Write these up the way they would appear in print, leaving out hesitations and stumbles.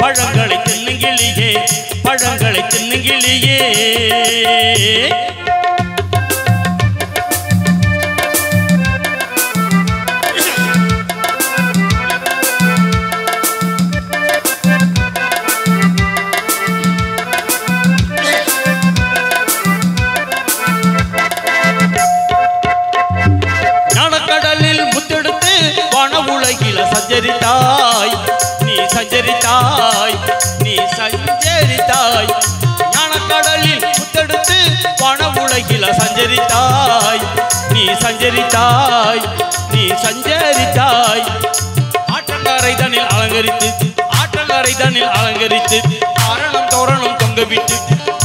பழங்களை தின்னுங்கிளியே பழங்களை தின்னுங்கிளியே ஞானக்கடலில் முத்தெடுத்து வன உலகில சஞ்சரித்தாய் நீ சஞ்சரித்தாய் நீ சஞ்சரித்தாய் ஞானக்கடலில் முத்தெடுத்து வன உலகில சஞ்சரித்தாய் நீ சஞ்சரித்தாய் நீ சஞ்சரித்தாய் ஆற்றங்கரைதனில் அலங்கரித்து ஆற்றங்கரைதனில் அலங்கரித்து ஆரணம் தோரணம் தொங்கவிட்டு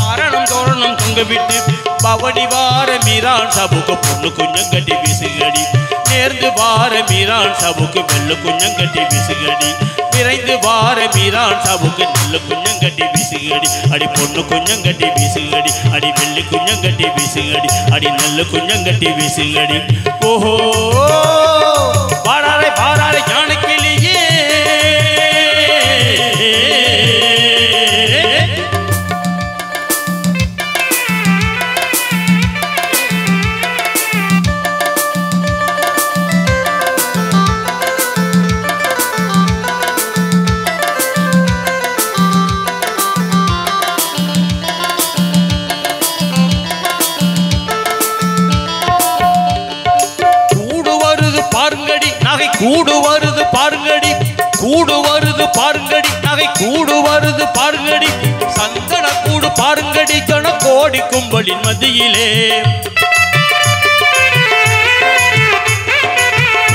ஆரணம் தோரணம் தொங்கவிட்டு பவடி வார மீரான் சபுக்கு பொண்ணு குஞ்சங்கட்டி விசுகடி நேர்ந்து வார மீரான் சபுக்கு வெள்ளு குஞ்சங்கட்டி விசுகடி விரைந்து வார மீரான் சபுக்கு நெல்லு குஞ்சங்கட்டி விசுகடி அடி பொண்ணு குஞ்சங்கட்டி விசுகடி அடி வெள்ளி குஞ்சங்கட்டி விசுகடி அடி நெல்லு குஞ்சங்கட்டி விசுகடி ஓஹோ பாராரை பாராரை ஞானக்கிளியே கூடு வருது பாருங்கடி கூடு வருது பாருங்கடி நகை கூடு வருது பாருங்கடி சந்தன கூடு பாருங்கடி ஜன கோடி கும்பலின் மத்தியிலே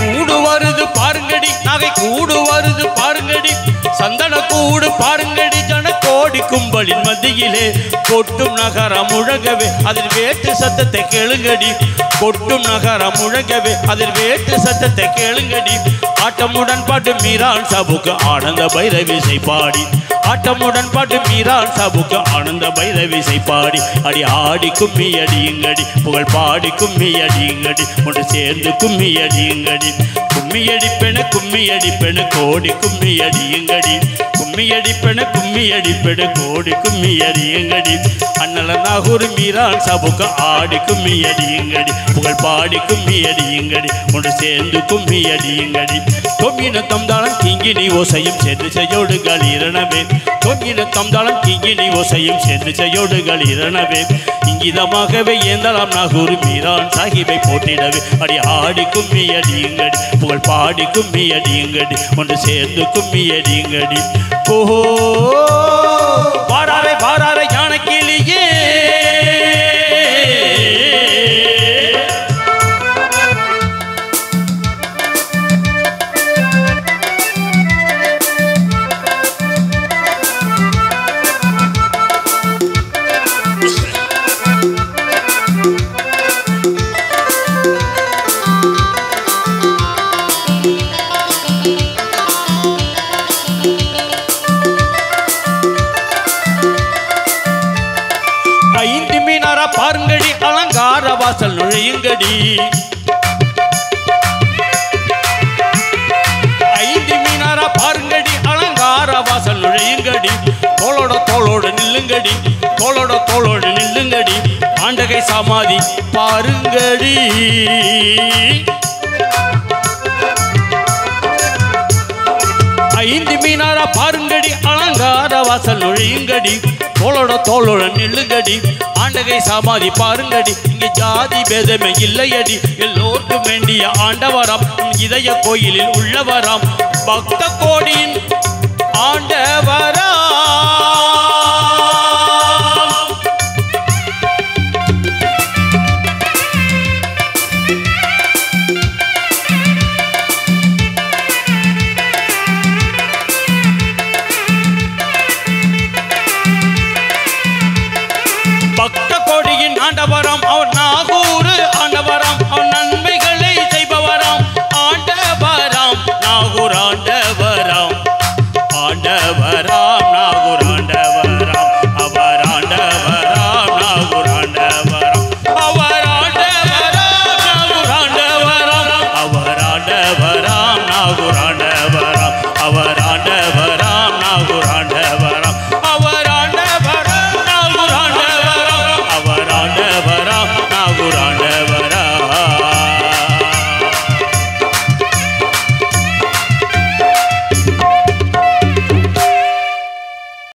கூடு வருது பாருங்கடி நகை கூடு வருது பாருங்கடி சந்தன கூடு பாருங்கடி ஜன கோடி கும்பலின் மத்தியிலே கொட்டும் நகரம் முழங்கவே அதில் வேட்டு சத்தத்தை கேளுங்கடி கொட்டும் நகரம் முழங்கவே அதில் வேட்டு சத்தத்தை கேளுங்கடி ஆட்டமுடன் பாட்டு மீரான் சபுக்கு ஆனந்த பைரவிசை பாடி ஆட்டமுடன் பாட்டு மீரான் சபுக்கு ஆனந்த பைரவிசை பாடி அடி ஆடி கும்மி அடியுங்கடி புகழ் பாடி கும்மி அடியுங்கடி ஒன்று சேர்ந்து கும்மி அடியுங்கடி கும்மி அடிப்பென கோடி கும்மி அடியுங்கடி கும்மி அடிப்பென கோடி கும்மி அடியுங்கடி அண்ணல நாகூர் மீரான் சபுக்கு ஆடி கும்மி அடியுங்கடி புகழ் பாடி கும்மி அடியுங்கடி ஒன்று சேர்ந்து கும்மி அடியுங்கடி தொங்கின தம்தாளம் கிங்கினி ஓசையும் சேர்ந்து செய்யோடு களிரணவே தொங்கின தம்தாளம் கிங்கினி ஓசையும் சேர்ந்து செய்யோடு களிரணவே இங்கிதமாகவே ஏந்தலாம் நாகூர் மீரான் சாஹிபை போட்டிடவே அடி ஆடி கும்மி அடியுங்கடி புகழ் பாடி கும்மி அடியுங்கடி ஒன்று சேர்ந்து கும்மி அடியுங்கடி ஓஹோ பாராரை பாராரை ஞானக்கிளியே பாருங்கடி அலங்கார வாசல் நுழையுங்கடி ஐந்து மீனாரா பாருங்கடி அலங்கார வாசல் நுழையுங்கடி தோளோட தோளோடு நில்லுங்கடி தோளோட தோளோடு நில்லுங்கடி ஆண்டகை சமாதி பாருங்கடி ஐந்து மீனாரா பாருங்கடி அலங்கார வாசல் நுழையுங்கடி தோளோட தோளோட நில்லுங்கடி ஆண்டகை சமாதி பாருங்கடி இங்கே ஜாதி பேதமே இல்லையடி எல்லோருக்கும் வேண்டிய ஆண்டவராம் இதய கோயிலில் உள்ளவராம் பக்த கோடியின் ஆண்டவரா பக்த கோடியின் ஆண்டவராம் அவர் நாகூர் ஆண்டவராம் அவர் நன்மைகளை செய்பவராம் ஆண்டவராம் நாகூர் ஆண்டவராம் ஆண்டவராம் நாகூர் ஆண்டவர்